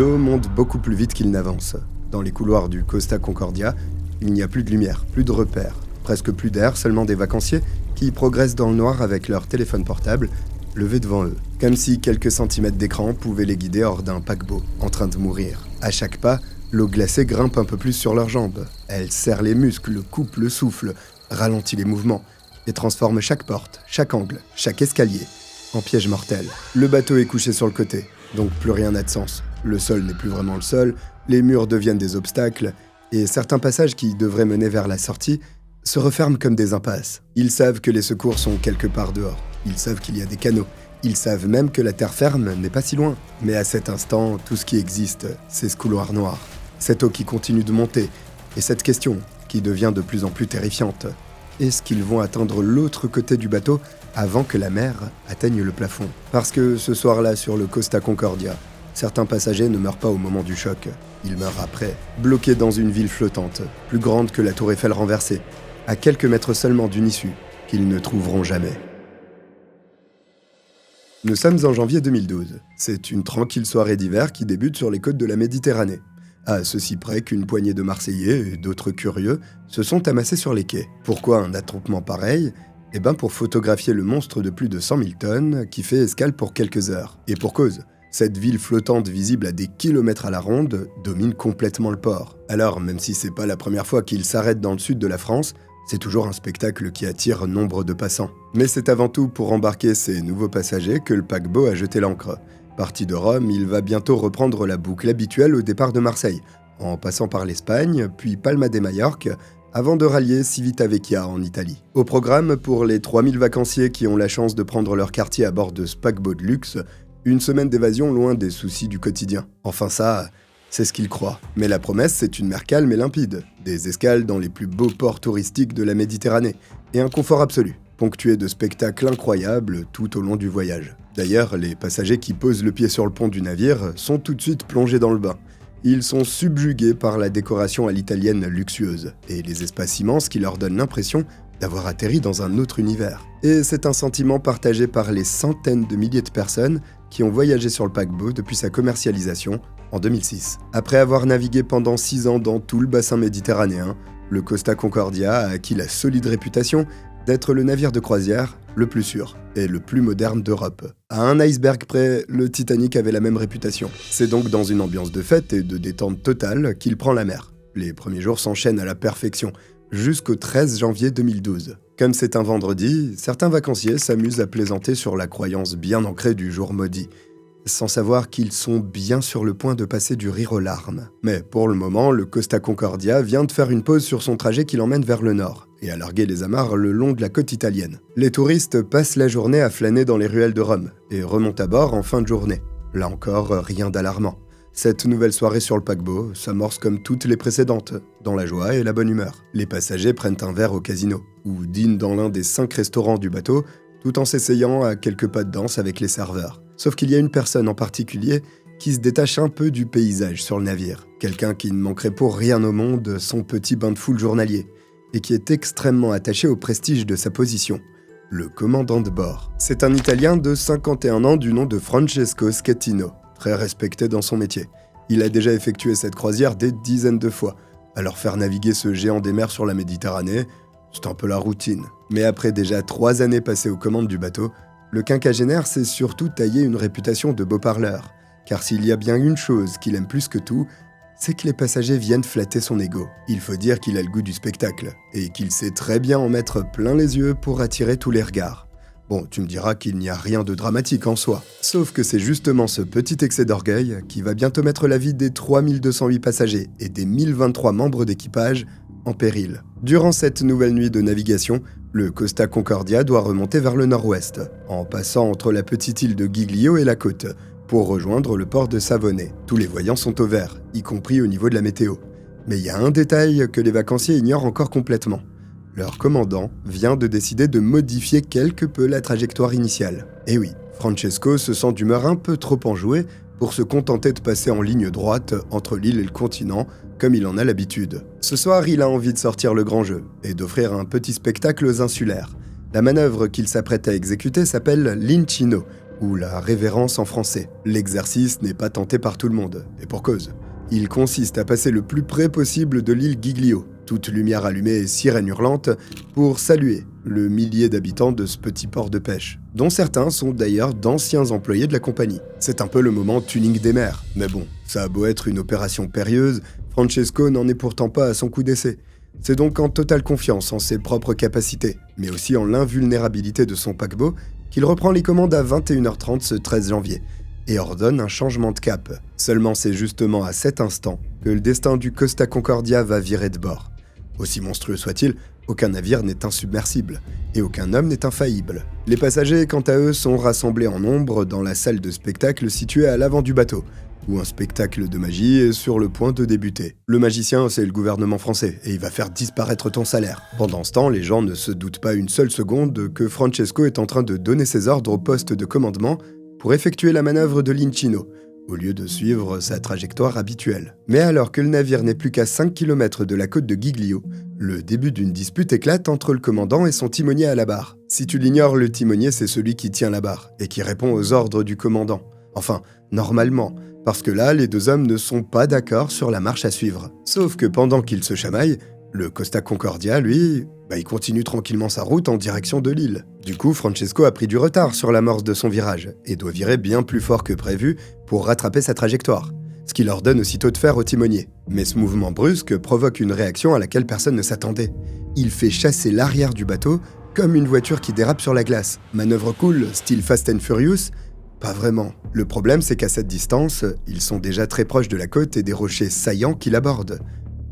L'eau monte beaucoup plus vite qu'il n'avance. Dans les couloirs du Costa Concordia, il n'y a plus de lumière, plus de repères, presque plus d'air, seulement des vacanciers qui progressent dans le noir avec leur téléphone portable levé devant eux, comme si quelques centimètres d'écran pouvaient les guider hors d'un paquebot, en train de mourir. À chaque pas, l'eau glacée grimpe un peu plus sur leurs jambes. Elle serre les muscles, coupe le souffle, ralentit les mouvements et transforme chaque porte, chaque angle, chaque escalier en piège mortel. Le bateau est couché sur le côté, donc plus rien n'a de sens. Le sol n'est plus vraiment le sol, les murs deviennent des obstacles, et certains passages qui devraient mener vers la sortie se referment comme des impasses. Ils savent que les secours sont quelque part dehors. Ils savent qu'il y a des canaux. Ils savent même que la terre ferme n'est pas si loin. Mais à cet instant, tout ce qui existe, c'est ce couloir noir. Cette eau qui continue de monter. Et cette question, qui devient de plus en plus terrifiante. Est-ce qu'ils vont atteindre l'autre côté du bateau avant que la mer atteigne le plafond? Parce que ce soir-là, sur le Costa Concordia, certains passagers ne meurent pas au moment du choc. Ils meurent après, bloqués dans une ville flottante, plus grande que la tour Eiffel renversée, à quelques mètres seulement d'une issue, qu'ils ne trouveront jamais. Nous sommes en janvier 2012. C'est une tranquille soirée d'hiver qui débute sur les côtes de la Méditerranée. À ceci près qu'une poignée de Marseillais et d'autres curieux se sont amassés sur les quais. Pourquoi un attroupement pareil ? Eh bien pour photographier le monstre de plus de 100 000 tonnes qui fait escale pour quelques heures. Et pour cause, cette ville flottante visible à des kilomètres à la ronde domine complètement le port. Alors, même si c'est pas la première fois qu'il s'arrête dans le sud de la France, c'est toujours un spectacle qui attire nombre de passants. Mais c'est avant tout pour embarquer ces nouveaux passagers que le paquebot a jeté l'ancre. Parti de Rome, il va bientôt reprendre la boucle habituelle au départ de Marseille, en passant par l'Espagne, puis Palma de Majorque, avant de rallier Civitavecchia en Italie. Au programme, pour les 3000 vacanciers qui ont la chance de prendre leur quartier à bord de ce paquebot de luxe, une semaine d'évasion loin des soucis du quotidien. Enfin ça, c'est ce qu'ils croient. Mais la promesse, c'est une mer calme et limpide, des escales dans les plus beaux ports touristiques de la Méditerranée, et un confort absolu, ponctué de spectacles incroyables tout au long du voyage. D'ailleurs, les passagers qui posent le pied sur le pont du navire sont tout de suite plongés dans le bain. Ils sont subjugués par la décoration à l'italienne luxueuse, et les espaces immenses qui leur donnent l'impression d'avoir atterri dans un autre univers. Et c'est un sentiment partagé par les centaines de milliers de personnes qui ont voyagé sur le paquebot depuis sa commercialisation en 2006. Après avoir navigué pendant 6 ans dans tout le bassin méditerranéen, le Costa Concordia a acquis la solide réputation d'être le navire de croisière le plus sûr et le plus moderne d'Europe. À un iceberg près, le Titanic avait la même réputation. C'est donc dans une ambiance de fête et de détente totale qu'il prend la mer. Les premiers jours s'enchaînent à la perfection, jusqu'au 13 janvier 2012. Comme c'est un vendredi, certains vacanciers s'amusent à plaisanter sur la croyance bien ancrée du jour maudit, sans savoir qu'ils sont bien sur le point de passer du rire aux larmes. Mais pour le moment, le Costa Concordia vient de faire une pause sur son trajet qui l'emmène vers le nord, et à larguer les amarres le long de la côte italienne. Les touristes passent la journée à flâner dans les ruelles de Rome, et remontent à bord en fin de journée. Là encore, rien d'alarmant. Cette nouvelle soirée sur le paquebot s'amorce comme toutes les précédentes, dans la joie et la bonne humeur. Les passagers prennent un verre au casino, ou dînent dans l'un des 5 restaurants du bateau, tout en s'essayant à quelques pas de danse avec les serveurs. Sauf qu'il y a une personne en particulier qui se détache un peu du paysage sur le navire. Quelqu'un qui ne manquerait pour rien au monde son petit bain de foule journalier, et qui est extrêmement attaché au prestige de sa position. Le commandant de bord. C'est un Italien de 51 ans du nom de Francesco Schettino, très respecté dans son métier. Il a déjà effectué cette croisière des dizaines de fois. Alors faire naviguer ce géant des mers sur la Méditerranée, c'est un peu la routine. Mais après déjà 3 années passées aux commandes du bateau, le quinquagénaire s'est surtout taillé une réputation de beau parleur. Car s'il y a bien une chose qu'il aime plus que tout, c'est que les passagers viennent flatter son ego. Il faut dire qu'il a le goût du spectacle, et qu'il sait très bien en mettre plein les yeux pour attirer tous les regards. Bon, tu me diras qu'il n'y a rien de dramatique en soi. Sauf que c'est justement ce petit excès d'orgueil qui va bientôt mettre la vie des 3208 passagers et des 1023 membres d'équipage en péril. Durant cette nouvelle nuit de navigation, le Costa Concordia doit remonter vers le nord-ouest, en passant entre la petite île de Giglio et la côte, pour rejoindre le port de Savone. Tous les voyants sont au vert, y compris au niveau de la météo. Mais il y a un détail que les vacanciers ignorent encore complètement. Leur commandant vient de décider de modifier quelque peu la trajectoire initiale. Et oui, Francesco se sent d'humeur un peu trop enjouée pour se contenter de passer en ligne droite entre l'île et le continent, comme il en a l'habitude. Ce soir, il a envie de sortir le grand jeu et d'offrir un petit spectacle aux insulaires. La manœuvre qu'il s'apprête à exécuter s'appelle l'Incino, ou la révérence en français. L'exercice n'est pas tenté par tout le monde, et pour cause. Il consiste à passer le plus près possible de l'île Giglio, toute lumière allumée et sirène hurlante, pour saluer le millier d'habitants de ce petit port de pêche, dont certains sont d'ailleurs d'anciens employés de la compagnie. C'est un peu le moment tuning des mers, mais bon, ça a beau être une opération périlleuse, Francesco n'en est pourtant pas à son coup d'essai. C'est donc en totale confiance en ses propres capacités, mais aussi en l'invulnérabilité de son paquebot, qu'il reprend les commandes à 21h30 ce 13 janvier, et ordonne un changement de cap. Seulement c'est justement à cet instant que le destin du Costa Concordia va virer de bord. Aussi monstrueux soit-il, aucun navire n'est insubmersible, et aucun homme n'est infaillible. Les passagers, quant à eux, sont rassemblés en nombre dans la salle de spectacle située à l'avant du bateau, où un spectacle de magie est sur le point de débuter. Le magicien, c'est le gouvernement français, et il va faire disparaître ton salaire. Pendant ce temps, les gens ne se doutent pas une seule seconde que Francesco est en train de donner ses ordres au poste de commandement pour effectuer la manœuvre de l'Incino, au lieu de suivre sa trajectoire habituelle. Mais alors que le navire n'est plus qu'à 5 km de la côte de Giglio, le début d'une dispute éclate entre le commandant et son timonier à la barre. Si tu l'ignores, le timonier c'est celui qui tient la barre et qui répond aux ordres du commandant. Enfin, normalement, parce que là, les deux hommes ne sont pas d'accord sur la marche à suivre. Sauf que pendant qu'ils se chamaillent, le Costa Concordia, lui, il continue tranquillement sa route en direction de l'île. Du coup, Francesco a pris du retard sur l'amorce de son virage et doit virer bien plus fort que prévu pour rattraper sa trajectoire, ce qu'il ordonne aussitôt de faire au timonier. Mais ce mouvement brusque provoque une réaction à laquelle personne ne s'attendait. Il fait chasser l'arrière du bateau comme une voiture qui dérape sur la glace. Manœuvre cool, style Fast and Furious? Pas vraiment. Le problème, c'est qu'à cette distance, ils sont déjà très proches de la côte et des rochers saillants qui l'abordent.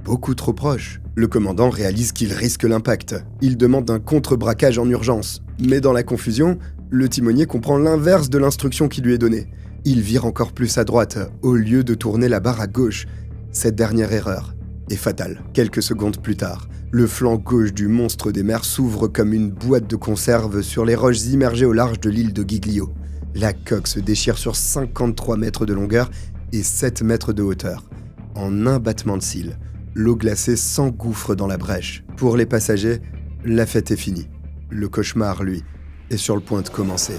Beaucoup trop proches. Le commandant réalise qu'il risque l'impact. Il demande un contre-braquage en urgence. Mais dans la confusion, le timonier comprend l'inverse de l'instruction qui lui est donnée. Il vire encore plus à droite, au lieu de tourner la barre à gauche. Cette dernière erreur est fatale. Quelques secondes plus tard, le flanc gauche du monstre des mers s'ouvre comme une boîte de conserve sur les roches immergées au large de l'île de Giglio. La coque se déchire sur 53 mètres de longueur et 7 mètres de hauteur. En un battement de cils, l'eau glacée s'engouffre dans la brèche. Pour les passagers, la fête est finie. Le cauchemar, lui, est sur le point de commencer.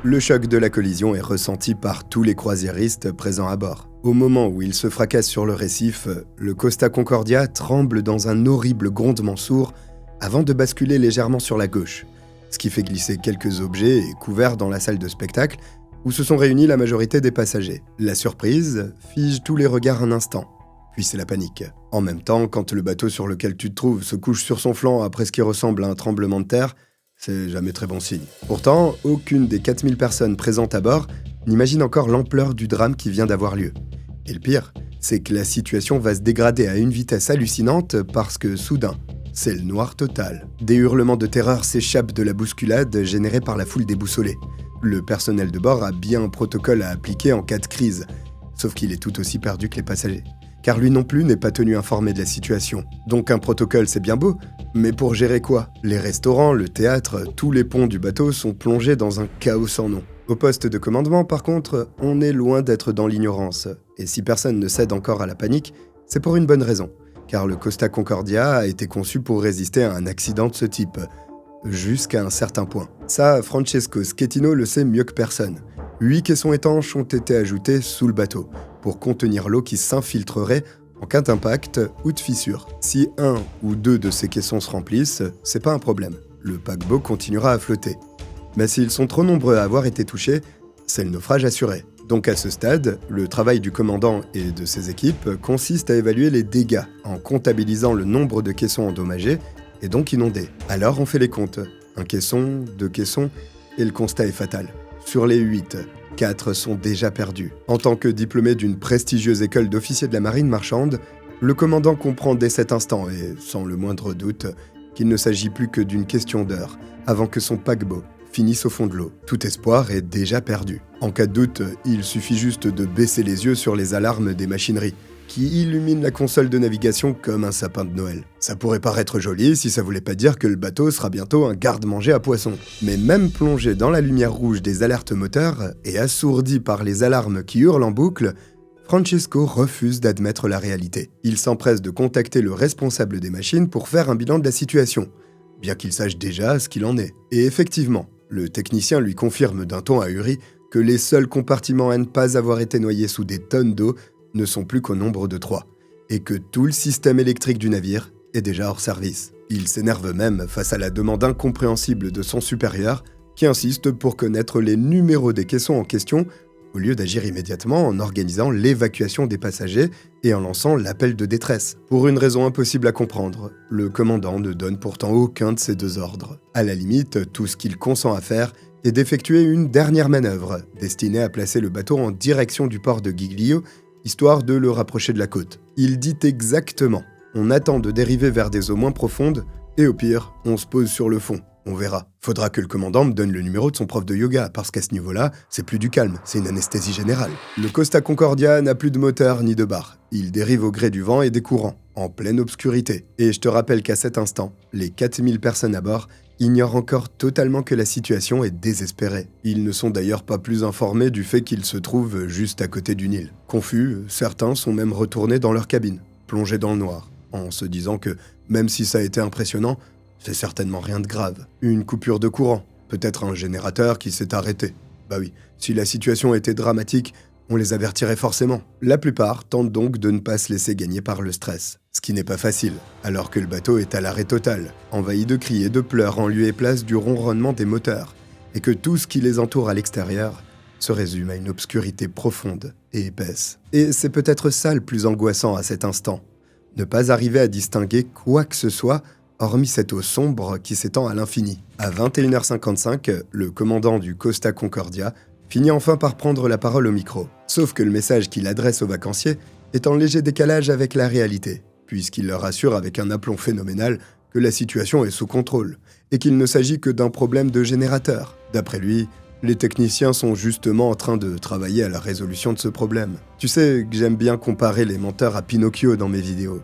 Le choc de la collision est ressenti par tous les croisiéristes présents à bord. Au moment où il se fracasse sur le récif, le Costa Concordia tremble dans un horrible grondement sourd avant de basculer légèrement sur la gauche, ce qui fait glisser quelques objets et couverts dans la salle de spectacle où se sont réunis la majorité des passagers. La surprise fige tous les regards un instant, puis c'est la panique. En même temps, quand le bateau sur lequel tu te trouves se couche sur son flanc après ce qui ressemble à un tremblement de terre, c'est jamais très bon signe. Pourtant, aucune des 4000 personnes présentes à bord n'imagine encore l'ampleur du drame qui vient d'avoir lieu. Et le pire, c'est que la situation va se dégrader à une vitesse hallucinante parce que soudain, c'est le noir total. Des hurlements de terreur s'échappent de la bousculade générée par la foule déboussolée. Le personnel de bord a bien un protocole à appliquer en cas de crise, sauf qu'il est tout aussi perdu que les passagers. Car lui non plus n'est pas tenu informé de la situation. Donc un protocole c'est bien beau, mais pour gérer quoi? Les restaurants, le théâtre, tous les ponts du bateau sont plongés dans un chaos sans nom. Au poste de commandement par contre, on est loin d'être dans l'ignorance. Et si personne ne cède encore à la panique, c'est pour une bonne raison. Car le Costa Concordia a été conçu pour résister à un accident de ce type. Jusqu'à un certain point. Ça, Francesco Schettino le sait mieux que personne. 8 caissons étanches ont été ajoutés sous le bateau pour contenir l'eau qui s'infiltrerait en cas d'impact ou de fissure. Si un ou deux de ces caissons se remplissent, c'est pas un problème. Le paquebot continuera à flotter. Mais s'ils sont trop nombreux à avoir été touchés, c'est le naufrage assuré. Donc à ce stade, le travail du commandant et de ses équipes consiste à évaluer les dégâts en comptabilisant le nombre de caissons endommagés et donc inondés. Alors on fait les comptes. 1 caisson, 2 caissons, et le constat est fatal. Sur les 8, 4 sont déjà perdus. En tant que diplômé d'une prestigieuse école d'officiers de la marine marchande, le commandant comprend dès cet instant, et sans le moindre doute, qu'il ne s'agit plus que d'une question d'heure avant que son paquebot finisse au fond de l'eau. Tout espoir est déjà perdu. En cas de doute, il suffit juste de baisser les yeux sur les alarmes des machineries, qui illuminent la console de navigation comme un sapin de Noël. Ça pourrait paraître joli si ça voulait pas dire que le bateau sera bientôt un garde-manger à poissons. Mais même plongé dans la lumière rouge des alertes moteurs et assourdi par les alarmes qui hurlent en boucle, Francesco refuse d'admettre la réalité. Il s'empresse de contacter le responsable des machines pour faire un bilan de la situation, bien qu'il sache déjà ce qu'il en est. Et effectivement, Le technicien lui confirme d'un ton ahuri que les seuls compartiments à ne pas avoir été noyés sous des tonnes d'eau ne sont plus qu'au nombre de 3, et que tout le système électrique du navire est déjà hors service. Il s'énerve même face à la demande incompréhensible de son supérieur, qui insiste pour connaître les numéros des caissons en question, au lieu d'agir immédiatement en organisant l'évacuation des passagers et en lançant l'appel de détresse. Pour une raison impossible à comprendre, le commandant ne donne pourtant aucun de ces 2 ordres. À la limite, tout ce qu'il consent à faire est d'effectuer une dernière manœuvre, destinée à placer le bateau en direction du port de Giglio, histoire de le rapprocher de la côte. Il dit exactement « On attend de dériver vers des eaux moins profondes, et au pire, on se pose sur le fond. On verra. Faudra que le commandant me donne le numéro de son prof de yoga, parce qu'à ce niveau-là, c'est plus du calme, c'est une anesthésie générale. » Le Costa Concordia n'a plus de moteur ni de barre. Il dérive au gré du vent et des courants, en pleine obscurité. Et je te rappelle qu'à cet instant, les 4000 personnes à bord ignorent encore totalement que la situation est désespérée. Ils ne sont d'ailleurs pas plus informés du fait qu'ils se trouvent juste à côté d'une île. Confus, certains sont même retournés dans leur cabine, plongés dans le noir, en se disant que, même si ça a été impressionnant, c'est certainement rien de grave. Une coupure de courant, peut-être un générateur qui s'est arrêté. Bah oui, si la situation était dramatique, on les avertirait forcément. La plupart tentent donc de ne pas se laisser gagner par le stress. Ce qui n'est pas facile, alors que le bateau est à l'arrêt total, envahi de cris et de pleurs en lieu et place du ronronnement des moteurs, et que tout ce qui les entoure à l'extérieur se résume à une obscurité profonde et épaisse. Et c'est peut-être ça le plus angoissant à cet instant. Ne pas arriver à distinguer quoi que ce soit hormis cette eau sombre qui s'étend à l'infini. À 21h55, le commandant du Costa Concordia finit enfin par prendre la parole au micro. Sauf que le message qu'il adresse aux vacanciers est en léger décalage avec la réalité, puisqu'il leur assure avec un aplomb phénoménal que la situation est sous contrôle, et qu'il ne s'agit que d'un problème de générateur. D'après lui, les techniciens sont justement en train de travailler à la résolution de ce problème. Tu sais que j'aime bien comparer les menteurs à Pinocchio dans mes vidéos.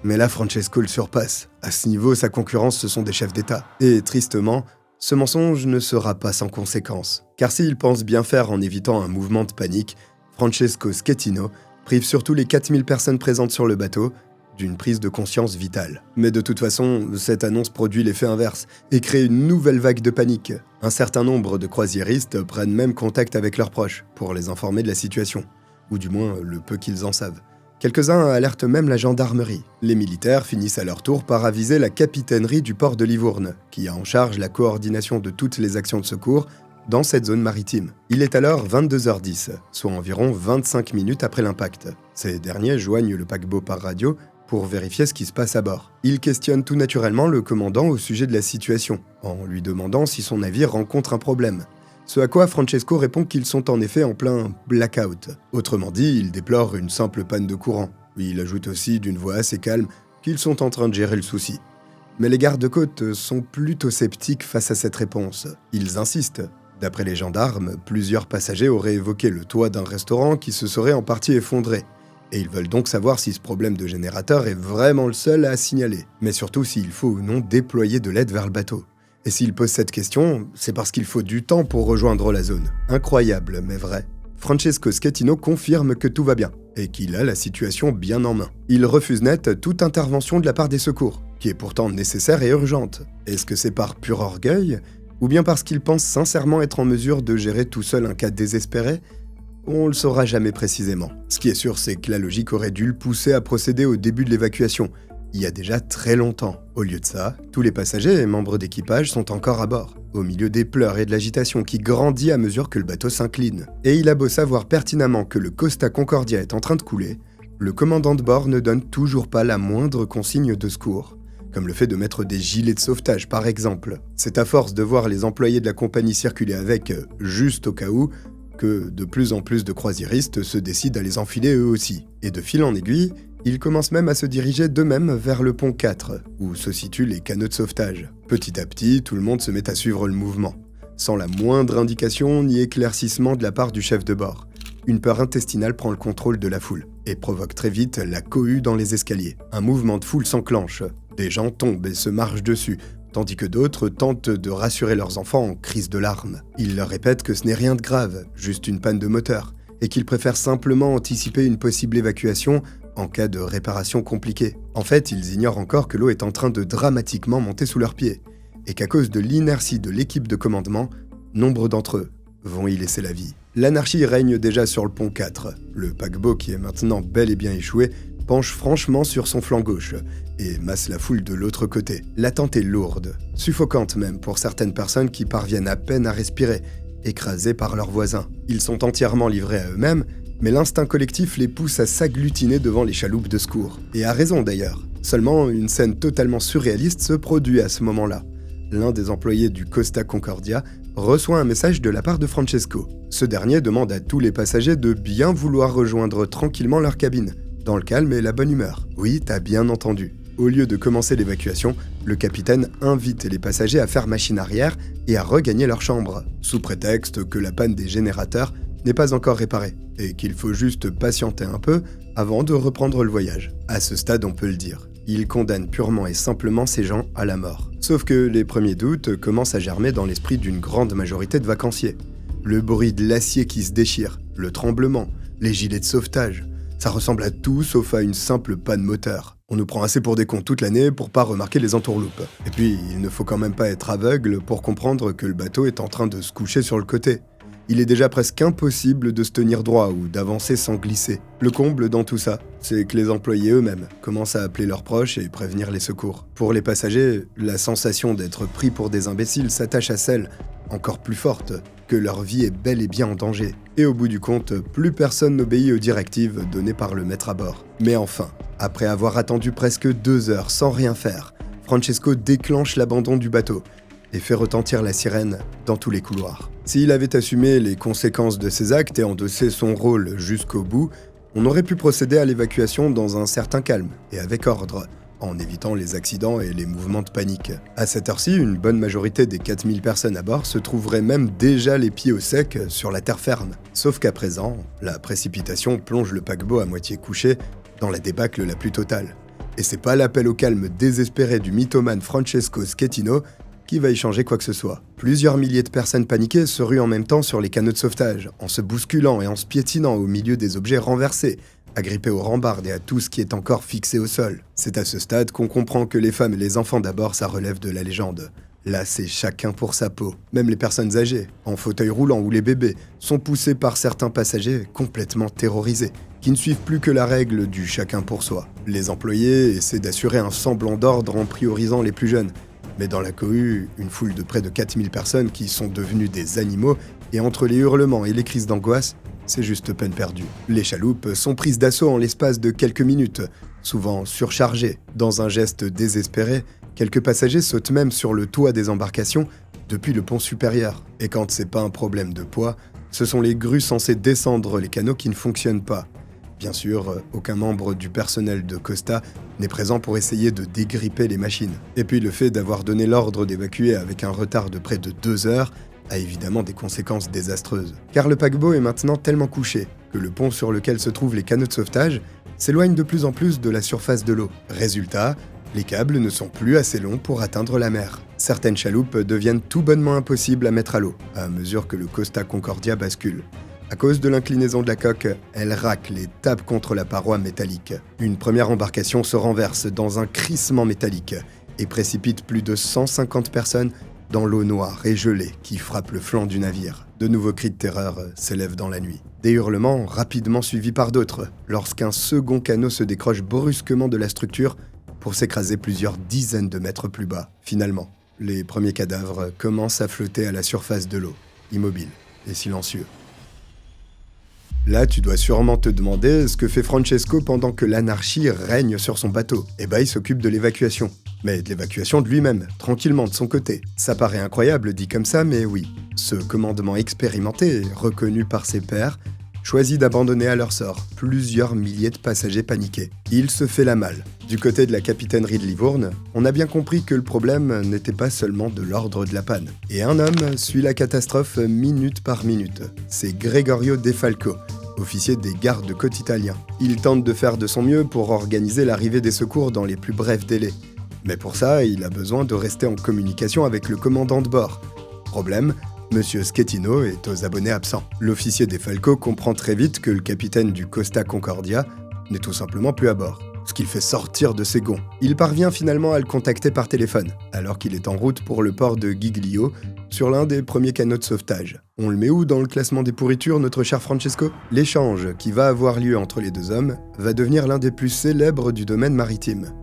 Mais là, Francesco le surpasse. À ce niveau, sa concurrence, ce sont des chefs d'État. Et tristement, ce mensonge ne sera pas sans conséquence. Car s'il pense bien faire en évitant un mouvement de panique, Francesco Schettino prive surtout les 4000 personnes présentes sur le bateau d'une prise de conscience vitale. Mais de toute façon, cette annonce produit l'effet inverse et crée une nouvelle vague de panique. Un certain nombre de croisiéristes prennent même contact avec leurs proches pour les informer de la situation, ou du moins le peu qu'ils en savent. Quelques-uns alertent même la gendarmerie. Les militaires finissent à leur tour par aviser la capitainerie du port de Livourne, qui a en charge la coordination de toutes les actions de secours dans cette zone maritime. Il est alors 22h10, soit environ 25 minutes après l'impact. Ces derniers joignent le paquebot par radio pour vérifier ce qui se passe à bord. Ils questionnent tout naturellement le commandant au sujet de la situation, en lui demandant si son navire rencontre un problème. Ce à quoi Francesco répond qu'ils sont en effet en plein blackout. Autrement dit, il déplore une simple panne de courant. Il ajoute aussi d'une voix assez calme qu'ils sont en train de gérer le souci. Mais les gardes-côtes sont plutôt sceptiques face à cette réponse. Ils insistent. D'après les gendarmes, plusieurs passagers auraient évoqué le toit d'un restaurant qui se serait en partie effondré. Et ils veulent donc savoir si ce problème de générateur est vraiment le seul à signaler. Mais surtout s'il faut ou non déployer de l'aide vers le bateau. Et s'il pose cette question, c'est parce qu'il faut du temps pour rejoindre la zone. Incroyable, mais vrai. Francesco Schettino confirme que tout va bien, et qu'il a la situation bien en main. Il refuse net toute intervention de la part des secours, qui est pourtant nécessaire et urgente. Est-ce que c'est par pur orgueil, ou bien parce qu'il pense sincèrement être en mesure de gérer tout seul un cas désespéré? On le saura jamais précisément. Ce qui est sûr, c'est que la logique aurait dû le pousser à procéder au début de l'évacuation, il y a déjà très longtemps. Au lieu de ça, tous les passagers et membres d'équipage sont encore à bord, au milieu des pleurs et de l'agitation qui grandit à mesure que le bateau s'incline. Et il a beau savoir pertinemment que le Costa Concordia est en train de couler, le commandant de bord ne donne toujours pas la moindre consigne de secours, comme le fait de mettre des gilets de sauvetage par exemple. C'est à force de voir les employés de la compagnie circuler avec, juste au cas où, que de plus en plus de croisiéristes se décident à les enfiler eux aussi. Et de fil en aiguille, ils commencent même à se diriger d'eux-mêmes vers le pont 4, où se situent les canots de sauvetage. Petit à petit, tout le monde se met à suivre le mouvement, sans la moindre indication ni éclaircissement de la part du chef de bord. Une peur intestinale prend le contrôle de la foule, et provoque très vite la cohue dans les escaliers. Un mouvement de foule s'enclenche, des gens tombent et se marchent dessus, tandis que d'autres tentent de rassurer leurs enfants en crise de larmes. Ils leur répètent que ce n'est rien de grave, juste une panne de moteur, et qu'ils préfèrent simplement anticiper une possible évacuation en cas de réparation compliquée. En fait, ils ignorent encore que l'eau est en train de dramatiquement monter sous leurs pieds, et qu'à cause de l'inertie de l'équipe de commandement, Nombre d'entre eux vont y laisser la vie. L'anarchie règne déjà sur le pont 4. Le paquebot, qui est maintenant bel et bien échoué, penche franchement sur son flanc gauche et masse la foule de l'autre côté. L'attente est lourde, suffocante même pour certaines personnes qui parviennent à peine à respirer, écrasées par leurs voisins. Ils sont entièrement livrés à eux-mêmes, mais l'instinct collectif les pousse à s'agglutiner devant les chaloupes de secours. Et à raison d'ailleurs. Seulement, une scène totalement surréaliste se produit à ce moment-là. L'un des employés du Costa Concordia reçoit un message de la part de Francesco. Ce dernier demande à tous les passagers de bien vouloir rejoindre tranquillement leur cabine, dans le calme et la bonne humeur. Oui, t'as bien entendu. Au lieu de commencer l'évacuation, le capitaine invite les passagers à faire machine arrière et à regagner leur chambre, sous prétexte que la panne des générateurs n'est pas encore réparée et qu'il faut juste patienter un peu avant de reprendre le voyage. À ce stade, on peut le dire. Il condamne purement et simplement ces gens à la mort. Sauf que les premiers doutes commencent à germer dans l'esprit d'une grande majorité de vacanciers. Le bruit de l'acier qui se déchire, le tremblement, les gilets de sauvetage, ça ressemble à tout sauf à une simple panne moteur. On nous prend assez pour des cons toute l'année pour pas remarquer les entourloupes. Et puis, il ne faut quand même pas être aveugle pour comprendre que le bateau est en train de se coucher sur le côté. Il est déjà presque impossible de se tenir droit ou d'avancer sans glisser. Le comble dans tout ça, c'est que les employés eux-mêmes commencent à appeler leurs proches et prévenir les secours. Pour les passagers, la sensation d'être pris pour des imbéciles s'attache à celle, encore plus forte, que leur vie est bel et bien en danger. Et au bout du compte, plus personne n'obéit aux directives données par le maître à bord. Mais enfin, après avoir attendu presque 2 heures sans rien faire, Francesco déclenche l'abandon du bateau et fait retentir la sirène dans tous les couloirs. S'il avait assumé les conséquences de ses actes et endossé son rôle jusqu'au bout, on aurait pu procéder à l'évacuation dans un certain calme et avec ordre, en évitant les accidents et les mouvements de panique. À cette heure-ci, une bonne majorité des 4000 personnes à bord se trouveraient même déjà les pieds au sec sur la terre ferme. Sauf qu'à présent, la précipitation plonge le paquebot à moitié couché dans la débâcle la plus totale. Et c'est pas l'appel au calme désespéré du mythomane Francesco Schettino qui va y changer quoi que ce soit. Plusieurs milliers de personnes paniquées se ruent en même temps sur les canots de sauvetage, en se bousculant et en se piétinant au milieu des objets renversés, agrippés aux rambardes et à tout ce qui est encore fixé au sol. C'est à ce stade qu'on comprend que les femmes et les enfants d'abord, ça relève de la légende. Là, c'est chacun pour sa peau. Même les personnes âgées, en fauteuil roulant ou les bébés, sont poussés par certains passagers complètement terrorisés, qui ne suivent plus que la règle du chacun pour soi. Les employés essaient d'assurer un semblant d'ordre en priorisant les plus jeunes. Mais dans la cohue, une foule de près de 4000 personnes qui sont devenues des animaux, et entre les hurlements et les crises d'angoisse, c'est juste peine perdue. Les chaloupes sont prises d'assaut en l'espace de quelques minutes, souvent surchargées. Dans un geste désespéré, quelques passagers sautent même sur le toit des embarcations depuis le pont supérieur. Et quand c'est pas un problème de poids, ce sont les grues censées descendre les canaux qui ne fonctionnent pas. Bien sûr, aucun membre du personnel de Costa n'est présent pour essayer de dégripper les machines. Et puis le fait d'avoir donné l'ordre d'évacuer avec un retard de près de 2 heures a évidemment des conséquences désastreuses. Car le paquebot est maintenant tellement couché que le pont sur lequel se trouvent les canots de sauvetage s'éloigne de plus en plus de la surface de l'eau. Résultat, les câbles ne sont plus assez longs pour atteindre la mer. Certaines chaloupes deviennent tout bonnement impossibles à mettre à l'eau, à mesure que le Costa Concordia bascule. À cause de l'inclinaison de la coque, elle racle et tape contre la paroi métallique. Une première embarcation se renverse dans un crissement métallique et précipite plus de 150 personnes dans l'eau noire et gelée qui frappe le flanc du navire. De nouveaux cris de terreur s'élèvent dans la nuit. Des hurlements rapidement suivis par d'autres, lorsqu'un second canot se décroche brusquement de la structure pour s'écraser plusieurs dizaines de mètres plus bas. Finalement, les premiers cadavres commencent à flotter à la surface de l'eau, immobiles et silencieux. Là, tu dois sûrement te demander ce que fait Francesco pendant que l'anarchie règne sur son bateau. Eh ben, il s'occupe de l'évacuation. Mais de l'évacuation de lui-même, tranquillement de son côté. Ça paraît incroyable dit comme ça, mais oui. Ce commandement expérimenté, reconnu par ses pairs, choisit d'abandonner à leur sort plusieurs milliers de passagers paniqués. Il se fait la malle. Du côté de la capitainerie de Livourne, on a bien compris que le problème n'était pas seulement de l'ordre de la panne. Et un homme suit la catastrophe minute par minute. C'est Gregorio De Falco, officier des gardes-côtes italiens. Il tente de faire de son mieux pour organiser l'arrivée des secours dans les plus brefs délais. Mais pour ça, il a besoin de rester en communication avec le commandant de bord. Problème, Monsieur Schettino est aux abonnés absents. L'officier des Falco comprend très vite que le capitaine du Costa Concordia n'est tout simplement plus à bord, ce qui le fait sortir de ses gonds. Il parvient finalement à le contacter par téléphone, alors qu'il est en route pour le port de Giglio, sur l'un des premiers canots de sauvetage. On le met où dans le classement des pourritures, notre cher Francesco? L'échange qui va avoir lieu entre les deux hommes va devenir l'un des plus célèbres du domaine maritime.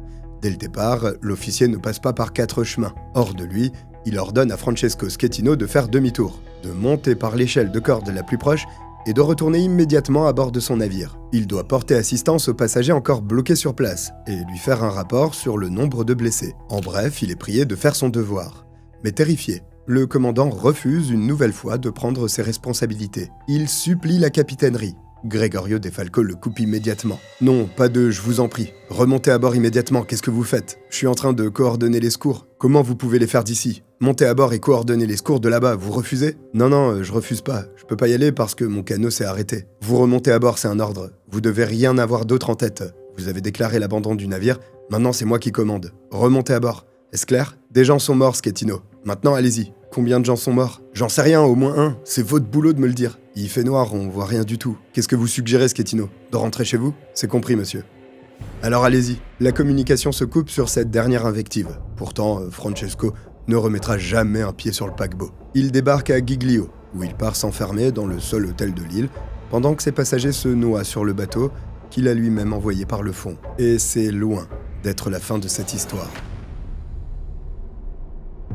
Dès le départ, l'officier ne passe pas par 4 chemins. Hors de lui, il ordonne à Francesco Schettino de faire demi-tour, de monter par l'échelle de corde la plus proche et de retourner immédiatement à bord de son navire. Il doit porter assistance aux passagers encore bloqués sur place et lui faire un rapport sur le nombre de blessés. En bref, il est prié de faire son devoir. Mais terrifié, le commandant refuse une nouvelle fois de prendre ses responsabilités. Il supplie la capitainerie. Gregorio De Falco le coupe immédiatement. « Non, pas de « je vous en prie ». Remontez à bord immédiatement, qu'est-ce que vous faites? Je suis en train de coordonner les secours. Comment vous pouvez les faire d'ici? Montez à bord et coordonnez les secours de là-bas, vous refusez? Non, je refuse pas. Je peux pas y aller parce que mon canot s'est arrêté. Vous remontez à bord, c'est un ordre. Vous devez rien avoir d'autre en tête. Vous avez déclaré l'abandon du navire, maintenant c'est moi qui commande. Remontez à bord. Est-ce clair? Des gens sont morts, Schettino. Maintenant, allez-y. Combien de gens sont morts? J'en sais rien, au moins un. C'est votre boulot de me le dire. Il fait noir, on voit rien du tout. Qu'est-ce que vous suggérez, Schettino? De rentrer chez vous? C'est compris, monsieur. Alors allez-y. La communication se coupe sur cette dernière invective. Pourtant, Francesco ne remettra jamais un pied sur le paquebot. Il débarque à Giglio, où il part s'enfermer dans le seul hôtel de l'île, pendant que ses passagers se noient sur le bateau qu'il a lui-même envoyé par le fond. Et c'est loin d'être la fin de cette histoire.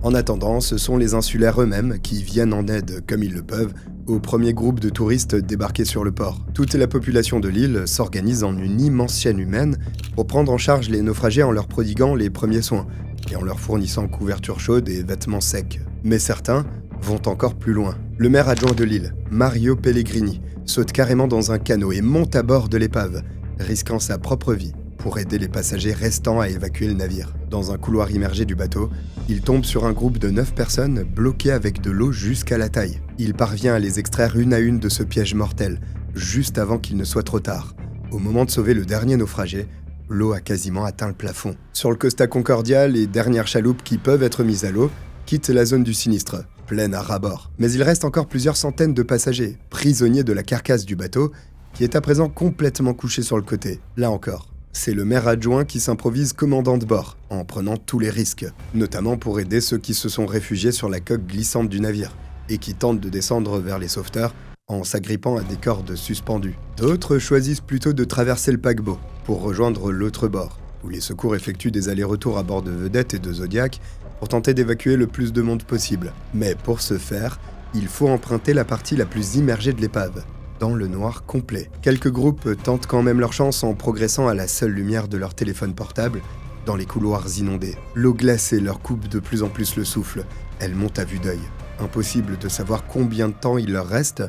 En attendant, ce sont les insulaires eux-mêmes qui viennent en aide, comme ils le peuvent, au premier groupe de touristes débarqués sur le port. Toute la population de l'île s'organise en une immense chaîne humaine pour prendre en charge les naufragés en leur prodiguant les premiers soins et en leur fournissant couverture chaude et vêtements secs. Mais certains vont encore plus loin. Le maire adjoint de l'île, Mario Pellegrini, saute carrément dans un canot et monte à bord de l'épave, risquant sa propre vie pour aider les passagers restants à évacuer le navire. Dans un couloir immergé du bateau, il tombe sur un groupe de 9 personnes bloquées avec de l'eau jusqu'à la taille. Il parvient à les extraire une à une de ce piège mortel, juste avant qu'il ne soit trop tard. Au moment de sauver le dernier naufragé, l'eau a quasiment atteint le plafond. Sur le Costa Concordia, les dernières chaloupes qui peuvent être mises à l'eau quittent la zone du sinistre, pleine à ras-bord. Mais il reste encore plusieurs centaines de passagers, prisonniers de la carcasse du bateau, qui est à présent complètement couché sur le côté. Là encore, c'est le maire adjoint qui s'improvise commandant de bord, en prenant tous les risques, notamment pour aider ceux qui se sont réfugiés sur la coque glissante du navire, et qui tentent de descendre vers les sauveteurs en s'agrippant à des cordes suspendues. D'autres choisissent plutôt de traverser le paquebot, pour rejoindre l'autre bord, où les secours effectuent des allers-retours à bord de Vedette et de Zodiac, pour tenter d'évacuer le plus de monde possible. Mais pour ce faire, il faut emprunter la partie la plus immergée de l'épave, dans le noir complet. Quelques groupes tentent quand même leur chance en progressant à la seule lumière de leur téléphone portable dans les couloirs inondés. L'eau glacée leur coupe de plus en plus le souffle. Elle monte à vue d'œil. Impossible de savoir combien de temps il leur reste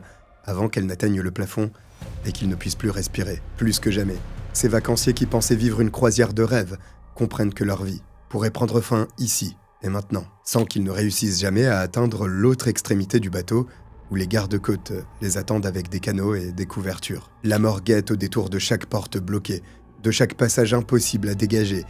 avant qu'elle n'atteigne le plafond et qu'ils ne puissent plus respirer. Plus que jamais, ces vacanciers qui pensaient vivre une croisière de rêve comprennent que leur vie pourrait prendre fin ici et maintenant, sans qu'ils ne réussissent jamais à atteindre l'autre extrémité du bateau où les gardes-côtes les attendent avec des canots et des couvertures. La mort guette au détour de chaque porte bloquée, de chaque passage impossible à dégager,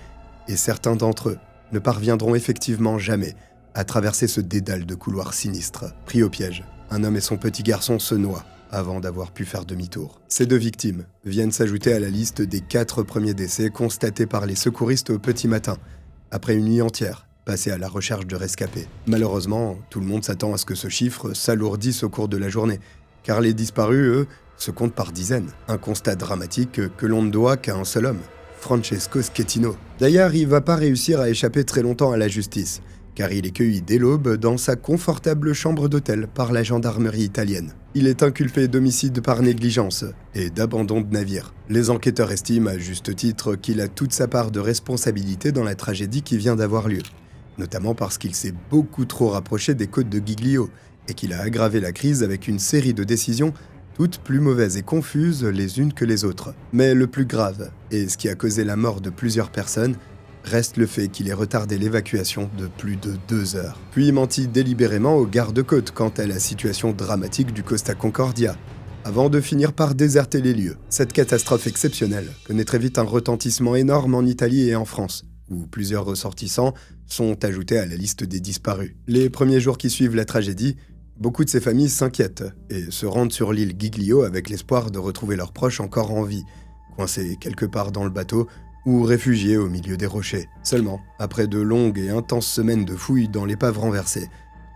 et certains d'entre eux ne parviendront effectivement jamais à traverser ce dédale de couloirs sinistres. Pris au piège, un homme et son petit garçon se noient avant d'avoir pu faire demi-tour. Ces 2 victimes viennent s'ajouter à la liste des 4 premiers décès constatés par les secouristes au petit matin, après une nuit entière passée à la recherche de rescapés. Malheureusement, tout le monde s'attend à ce que ce chiffre s'alourdisse au cours de la journée, car les disparus, eux, se comptent par dizaines. Un constat dramatique que l'on ne doit qu'à un seul homme, Francesco Schettino. D'ailleurs, il va pas réussir à échapper très longtemps à la justice, car il est cueilli dès l'aube dans sa confortable chambre d'hôtel par la gendarmerie italienne. Il est inculpé d'homicide par négligence et d'abandon de navire. Les enquêteurs estiment à juste titre qu'il a toute sa part de responsabilité dans la tragédie qui vient d'avoir lieu, notamment parce qu'il s'est beaucoup trop rapproché des côtes de Giglio et qu'il a aggravé la crise avec une série de décisions toutes plus mauvaises et confuses les unes que les autres. Mais le plus grave, et ce qui a causé la mort de plusieurs personnes, reste le fait qu'il ait retardé l'évacuation de plus de 2 heures. Puis menti délibérément aux gardes-côtes quant à la situation dramatique du Costa Concordia, avant de finir par déserter les lieux. Cette catastrophe exceptionnelle connaît très vite un retentissement énorme en Italie et en France, où plusieurs ressortissants sont ajoutés à la liste des disparus. Les premiers jours qui suivent la tragédie, beaucoup de ces familles s'inquiètent et se rendent sur l'île Giglio avec l'espoir de retrouver leurs proches encore en vie, coincés quelque part dans le bateau ou réfugiés au milieu des rochers. Seulement, après de longues et intenses semaines de fouilles dans l'épave renversée,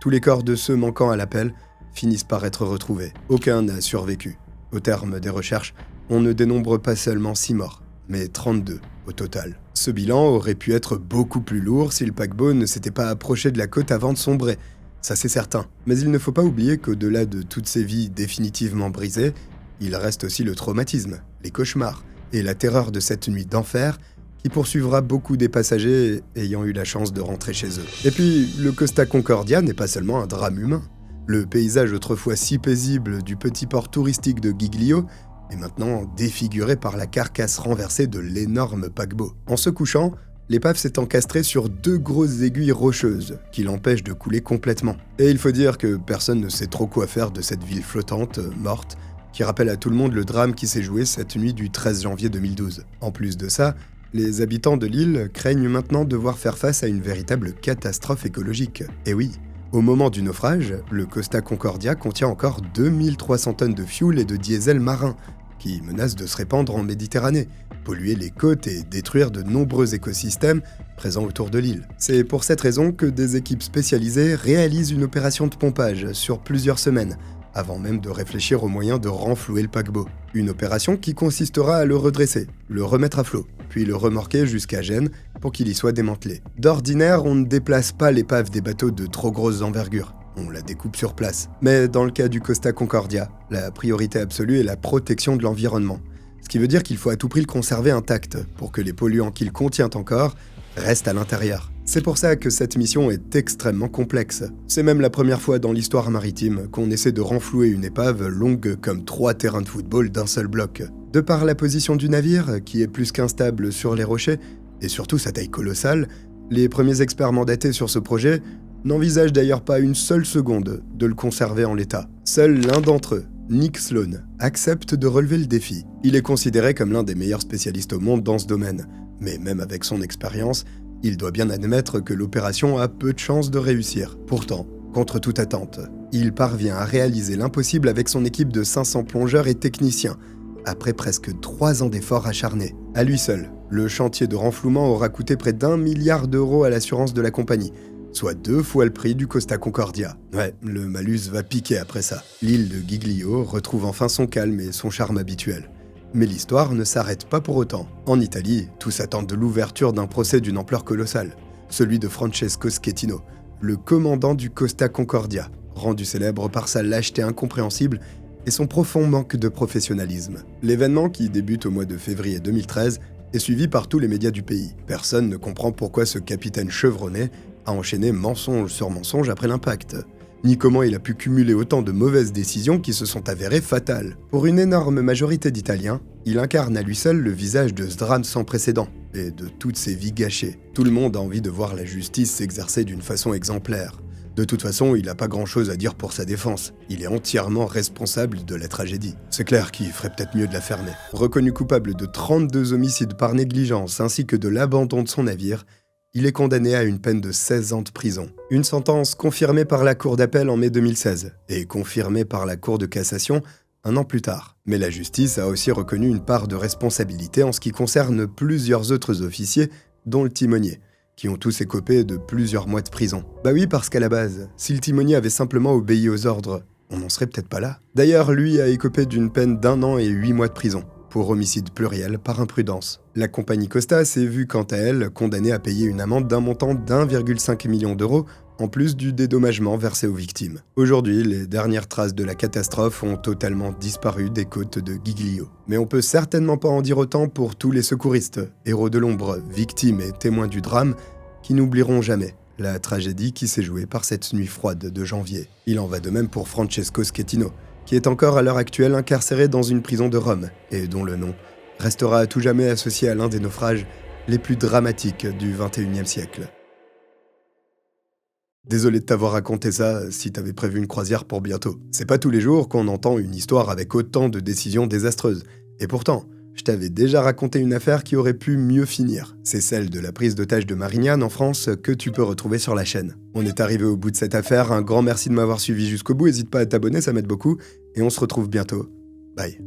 Tous les corps de ceux manquant à l'appel finissent par être retrouvés. Aucun n'a survécu. Au terme des recherches, on ne dénombre pas seulement 6 morts, mais 32 au total. Ce bilan aurait pu être beaucoup plus lourd si le paquebot ne s'était pas approché de la côte avant de sombrer. Ça c'est certain. Mais il ne faut pas oublier qu'au-delà de toutes ces vies définitivement brisées, il reste aussi le traumatisme, les cauchemars et la terreur de cette nuit d'enfer qui poursuivra beaucoup des passagers ayant eu la chance de rentrer chez eux. Et puis, le Costa Concordia n'est pas seulement un drame humain. Le paysage autrefois si paisible du petit port touristique de Giglio est maintenant défiguré par la carcasse renversée de l'énorme paquebot. En se couchant, l'épave s'est encastrée sur 2 grosses aiguilles rocheuses qui l'empêchent de couler complètement. Et il faut dire que personne ne sait trop quoi faire de cette ville flottante, morte, qui rappelle à tout le monde le drame qui s'est joué cette nuit du 13 janvier 2012. En plus de ça, les habitants de l'île craignent maintenant devoir faire face à une véritable catastrophe écologique. Et oui, au moment du naufrage, le Costa Concordia contient encore 2300 tonnes de fioul et de diesel marin, qui menacent de se répandre en Méditerranée, polluer les côtes et détruire de nombreux écosystèmes présents autour de l'île. C'est pour cette raison que des équipes spécialisées réalisent une opération de pompage sur plusieurs semaines, avant même de réfléchir aux moyens de renflouer le paquebot. Une opération qui consistera à le redresser, le remettre à flot, puis le remorquer jusqu'à Gênes pour qu'il y soit démantelé. D'ordinaire, on ne déplace pas l'épave des bateaux de trop grosse envergure. On la découpe sur place. Mais dans le cas du Costa Concordia, la priorité absolue est la protection de l'environnement. Ce qui veut dire qu'il faut à tout prix le conserver intact pour que les polluants qu'il contient encore restent à l'intérieur. C'est pour ça que cette mission est extrêmement complexe. C'est même la première fois dans l'histoire maritime qu'on essaie de renflouer une épave longue comme 3 terrains de football d'un seul bloc. De par la position du navire, qui est plus qu'instable sur les rochers, et surtout sa taille colossale, les premiers experts mandatés sur ce projet n'envisagent d'ailleurs pas une seule seconde de le conserver en l'état. Seul l'un d'entre eux, Nick Sloan, accepte de relever le défi. Il est considéré comme l'un des meilleurs spécialistes au monde dans ce domaine, mais même avec son expérience, il doit bien admettre que l'opération a peu de chances de réussir. Pourtant, contre toute attente, il parvient à réaliser l'impossible avec son équipe de 500 plongeurs et techniciens, après presque 3 ans d'efforts acharnés. À lui seul, le chantier de renflouement aura coûté près d'1 milliard d'euros à l'assurance de la compagnie, soit 2 fois le prix du Costa Concordia. Ouais, le malus va piquer après ça. L'île de Giglio retrouve enfin son calme et son charme habituel. Mais l'histoire ne s'arrête pas pour autant. En Italie, tous attendent de l'ouverture d'un procès d'une ampleur colossale, celui de Francesco Schettino, le commandant du Costa Concordia, rendu célèbre par sa lâcheté incompréhensible et son profond manque de professionnalisme. L'événement, qui débute au mois de février 2013, est suivi par tous les médias du pays. Personne ne comprend pourquoi ce capitaine chevronné a enchaîné mensonge sur mensonge après l'impact, ni comment il a pu cumuler autant de mauvaises décisions qui se sont avérées fatales. Pour une énorme majorité d'Italiens, il incarne à lui seul le visage de ce drame sans précédent et de toutes ces vies gâchées. Tout le monde a envie de voir la justice s'exercer d'une façon exemplaire. De toute façon, il n'a pas grand-chose à dire pour sa défense. Il est entièrement responsable de la tragédie. C'est clair qu'il ferait peut-être mieux de la fermer. Reconnu coupable de 32 homicides par négligence ainsi que de l'abandon de son navire, il est condamné à une peine de 16 ans de prison. Une sentence confirmée par la Cour d'appel en mai 2016 et confirmée par la Cour de cassation un an plus tard. Mais la justice a aussi reconnu une part de responsabilité en ce qui concerne plusieurs autres officiers, dont le timonier, qui ont tous écopé de plusieurs mois de prison. Bah oui, parce qu'à la base, si le timonier avait simplement obéi aux ordres, on n'en serait peut-être pas là. D'ailleurs, lui a écopé d'une peine d'1 an et 8 mois de prison, pour homicide pluriel par imprudence. La compagnie Costa s'est vue quant à elle condamnée à payer une amende d'un montant d'1,5 million d'euros, en plus du dédommagement versé aux victimes. Aujourd'hui, les dernières traces de la catastrophe ont totalement disparu des côtes de Giglio. Mais on peut certainement pas en dire autant pour tous les secouristes, héros de l'ombre, victimes et témoins du drame, qui n'oublieront jamais la tragédie qui s'est jouée par cette nuit froide de janvier. Il en va de même pour Francesco Schettino, qui est encore à l'heure actuelle incarcéré dans une prison de Rome, et dont le nom restera à tout jamais associé à l'un des naufrages les plus dramatiques du XXIe siècle. Désolé de t'avoir raconté ça si t'avais prévu une croisière pour bientôt. C'est pas tous les jours qu'on entend une histoire avec autant de décisions désastreuses. Et pourtant, je t'avais déjà raconté une affaire qui aurait pu mieux finir. C'est celle de la prise d'otage de Marignane en France que tu peux retrouver sur la chaîne. On est arrivé au bout de cette affaire, un grand merci de m'avoir suivi jusqu'au bout, n'hésite pas à t'abonner, ça m'aide beaucoup, et on se retrouve bientôt. Bye.